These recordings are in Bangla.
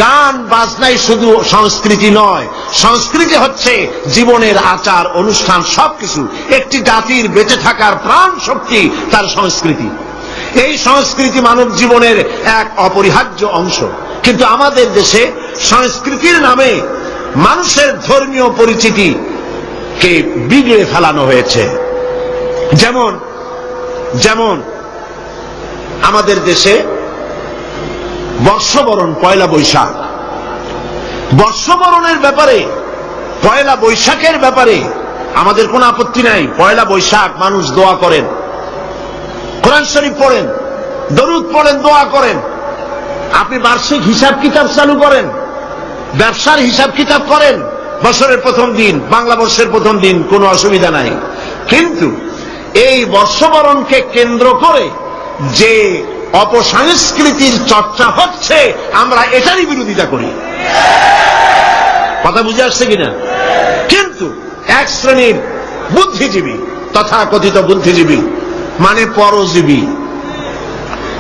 গান বাজনাই শুধু সংস্কৃতি নয়, সংস্কৃতি হচ্ছে জীবনের আচার অনুষ্ঠান, সবকিছু। একটি জাতির বেঁচে থাকার প্রাণ শক্তি তার সংস্কৃতি। এই সংস্কৃতি মানব জীবনের এক অপরিহার্য অংশ। কিন্তু আমাদের দেশে সংস্কৃতির নামে মানুষের ধর্মীয় পরিচিতিকে বিগড়ে ফেলানো হয়েছে। যেমন যেমন আমাদের দেশে বর্ষবরণ, পয়লা বৈশাখ, বর্ষবরণের ব্যাপারে, পয়লা বৈশাখের ব্যাপারে আমাদের কোনো আপত্তি নাই। পয়লা বৈশাখ মানুষ দোয়া করেন, কোরআন শরীফ পড়েন, দরুদ পড়েন, দোয়া করেন। আপনি বার্ষিক হিসাব কিতাব চালু করেন, ব্যবসার হিসাব কিতাব করেন, বছরের প্রথম দিন, বাংলা বর্ষের প্রথম দিন, কোনো অসুবিধা নাই। কিন্তু এই বর্ষবরণকে কেন্দ্র করে যে অপসংস্কৃতির চর্চা হচ্ছে, আমরা এটারই বিরোধিতা করি। কথা বুঝে আসছে কিনা? কিন্তু এক শ্রেণীর বুদ্ধিজীবী, তথাকথিত বুদ্ধিজীবী মানে পরজীবী,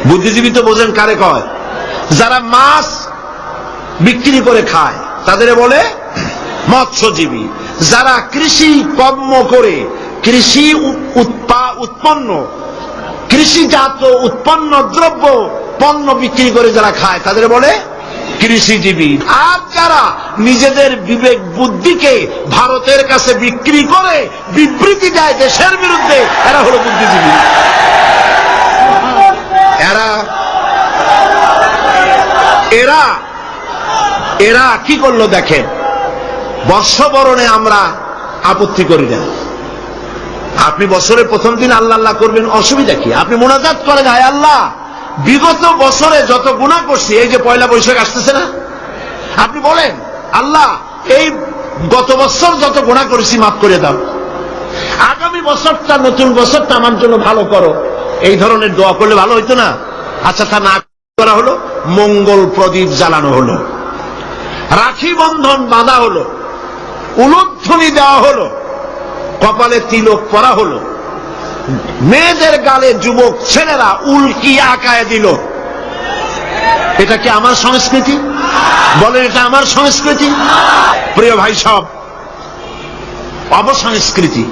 বুদ্ধিজীবী তো বোঝেন কারে কয়? যারা মাছ বিক্রি করে খায় তাদের বলে মৎস্যজীবী। যারা কৃষি কর্ম করে কৃষি উৎপন্ন, কৃষিজাত উৎপন্ন দ্রব্য পণ্য বিক্রি করে যারা খায় তাদের বলে কৃষিজীবী। আর যারা নিজেদের বিবেক বুদ্ধিকে ভারতের কাছে বিক্রি করে বিবৃতি দেয় দেশের বিরুদ্ধে, এরা হলো বুদ্ধিজীবী। এরা এরা কি করলো দেখেন, বর্ষবরণে আমরা আপত্তি করি না। আপনি বছরের প্রথম দিন আল্লাহ আল্লাহ করবেন, অসুবিধা কি? আপনি মোনাজাত করেন, হায় আল্লাহ বিগত বছরে যত গুনাহ করছি, এই যে পয়লা বৈশাখ আসতেছে না, আপনি বলেন আল্লাহ এই গত বছর যত গুনাহ করেছি মাফ করে দাও, আগামী বছরটা, নতুন বছরটা আমার জন্য ভালো করো। এই ধরনের দোয়া করলে ভালো হইতো না? আচ্ছা, তা না করা হলো, মঙ্গল প্রদীপ জ্বালানো হলো, রাখি বন্ধন বাঁধা হলো, উলুধ্বনি দেওয়া হলো, কপালে তিলক পরা হলো, মেয়েদের গালে যুবক ছেলেরা উল্কি আঁকায় দিল। এটা কি আমার সংস্কৃতি? বলেন, এটা আমার সংস্কৃতি? প্রিয় ভাই সব, অপসংস্কৃতি।